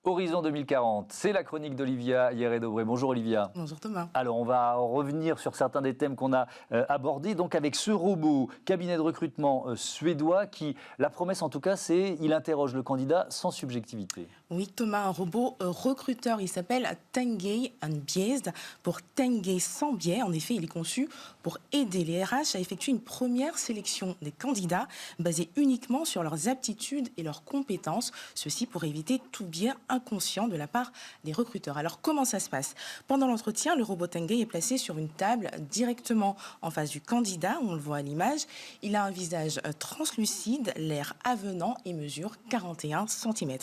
Horizon 2040, c'est la chronique d'Olivia Hierret-Dobré. Bonjour Olivia. Bonjour Thomas. Alors on va revenir sur certains des thèmes qu'on a abordés, donc avec ce robot, cabinet de recrutement suédois, qui, la promesse en tout cas, c'est il interroge le candidat sans subjectivité. Oui Thomas, un robot recruteur, il s'appelle Tanguay Unbiased, pour Tanguay sans biais. En effet, il est conçu pour aider les RH à effectuer une première sélection des candidats basée uniquement sur leurs aptitudes et leurs compétences, ceci pour éviter tout biais inconscient de la part des recruteurs. Alors comment ça se passe? Pendant l'entretien, le robot Tanguay est placé sur une table directement en face du candidat, on le voit à l'image. Il a un visage translucide, l'air avenant et mesure 41 cm.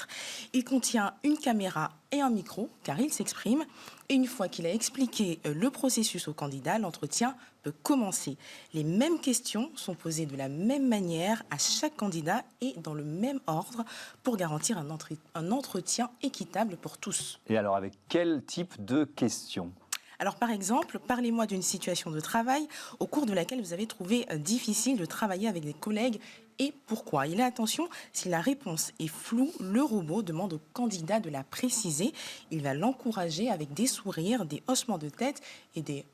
Il contient une caméra et un micro, car il s'exprime. Et une fois qu'il a expliqué le processus au candidat, l'entretien peut commencer. Les mêmes questions sont posées de la même manière à chaque candidat et dans le même ordre pour garantir un entretien équitable pour tous. Et alors, avec quel type de questions ? Alors par exemple, parlez-moi d'une situation de travail au cours de laquelle vous avez trouvé difficile de travailler avec des collègues et pourquoi. Et là, attention, si la réponse est floue, le robot demande au candidat de la préciser. Il va l'encourager avec des sourires, des hochements de tête et des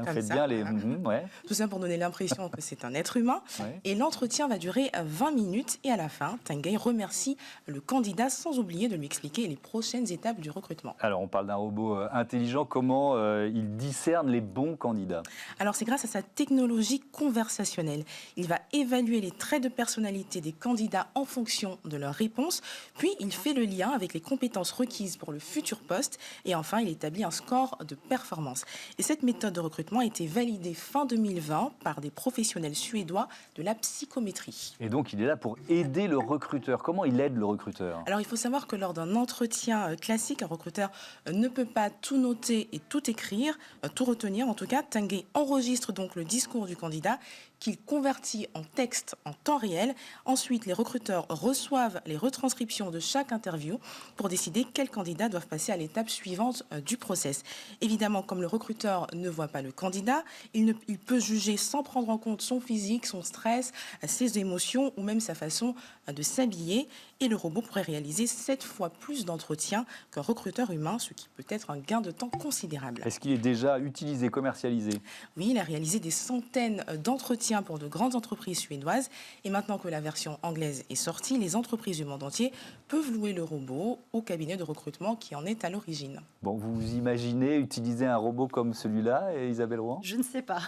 Faites bien les ouais. Tout ça pour donner l'impression que c'est un être humain. Ouais. Et l'entretien va durer 20 minutes. Et à la fin, Tanguay remercie le candidat sans oublier de lui expliquer les prochaines étapes du recrutement. Alors, on parle d'un robot intelligent. Comment il discerne les bons candidats ? Alors, c'est grâce à sa technologie conversationnelle. Il va évaluer les traits de personnalité des candidats en fonction de leurs réponses. Puis, il fait le lien avec les compétences requises pour le futur poste. Et enfin, il établit un score de performance. Et cette méthode de recrutement a été validée fin 2020 par des professionnels suédois de la psychométrie. Et donc, il est là pour aider le recruteur. Comment il aide le recruteur ? Alors, il faut savoir que lors d'un entretien classique, un recruteur ne peut pas tout noter et tout écrire, tout retenir. En tout cas, Tanguay enregistre donc le discours du candidat qu'il convertit en texte en temps réel. Ensuite, les recruteurs reçoivent les retranscriptions de chaque interview pour décider quels candidats doivent passer à l'étape suivante du process. Évidemment, comme le recruteur ne voit pas le candidat, il peut juger sans prendre en compte son physique, son stress, ses émotions ou même sa façon de s'habiller. Et le robot pourrait réaliser 7 fois plus d'entretiens qu'un recruteur humain, ce qui peut être un gain de temps considérable. Est-ce qu'il est déjà utilisé, commercialisé ? Oui, il a réalisé des centaines d'entretiens pour de grandes entreprises suédoises. Et maintenant que la version anglaise est sortie, les entreprises du monde entier peuvent louer le robot au cabinet de recrutement qui en est à l'origine. Bon, vous imaginez utiliser un robot comme celui-là, Isabelle Rouen ? Je ne sais pas.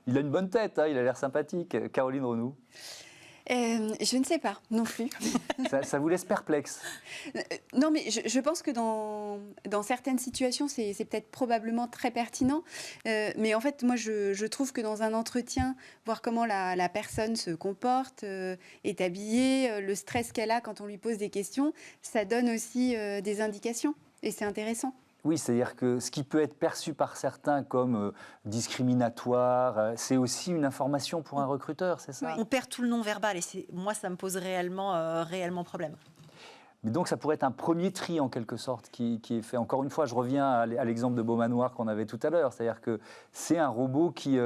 Il a une bonne tête, hein, il a l'air sympathique. Caroline Renou ? Je ne sais pas non plus. Ça vous laisse perplexe ? Non, mais je pense que dans certaines situations, c'est peut-être probablement très pertinent. Mais en fait, moi, je trouve que dans un entretien, voir comment la personne se comporte, est habillée, le stress qu'elle a quand on lui pose des questions, ça donne aussi des indications. Et c'est intéressant. Oui, c'est-à-dire que ce qui peut être perçu par certains comme discriminatoire, c'est aussi une information pour un recruteur, c'est ça ? On perd tout le non-verbal et moi, ça me pose réellement problème. Mais donc ça pourrait être un premier tri en quelque sorte qui est fait. Encore une fois, je reviens à l'exemple de Beaumanoir qu'on avait tout à l'heure, c'est-à-dire que c'est un robot qui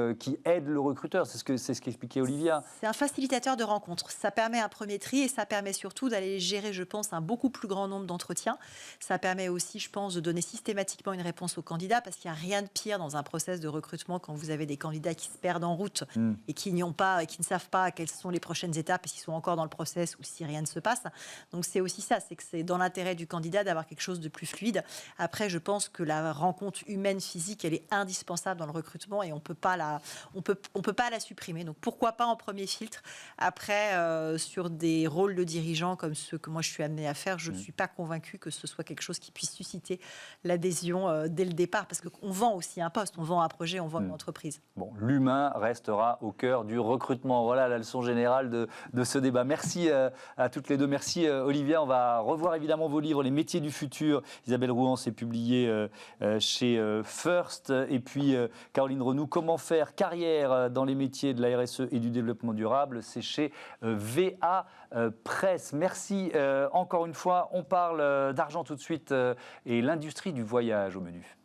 aide le recruteur, c'est ce qu'expliquait Olivia. C'est un facilitateur de rencontres, ça permet un premier tri et ça permet surtout d'aller gérer, je pense, un beaucoup plus grand nombre d'entretiens. Ça permet aussi, je pense, de donner systématiquement une réponse aux candidats parce qu'il n'y a rien de pire dans un process de recrutement quand vous avez des candidats qui se perdent en route et qui ne savent pas quelles sont les prochaines étapes et s'ils sont encore dans le process ou si rien ne se passe. Donc c'est aussi ça, c'est que c'est dans l'intérêt du candidat d'avoir quelque chose de plus fluide. Après, je pense que la rencontre humaine, physique, elle est indispensable dans le recrutement et on peut pas la supprimer. Donc pourquoi pas en premier filtre. Après, sur des rôles de dirigeants comme ceux que moi je suis amenée à faire, je ne suis pas convaincue que ce soit quelque chose qui puisse susciter l'adhésion dès le départ. Parce qu'on vend aussi un poste, on vend un projet, on vend une entreprise. Bon, l'humain restera au cœur du recrutement. Voilà la leçon générale de ce débat. Merci à toutes les deux. Merci Olivia. On va revoir évidemment vos livres, Les métiers du futur. Isabelle Rouen, c'est publié chez First. Et puis Caroline Renou, Comment faire carrière dans les métiers de la RSE et du développement durable. C'est chez VA Presse. Merci encore une fois. On parle d'argent tout de suite et l'industrie du voyage au menu.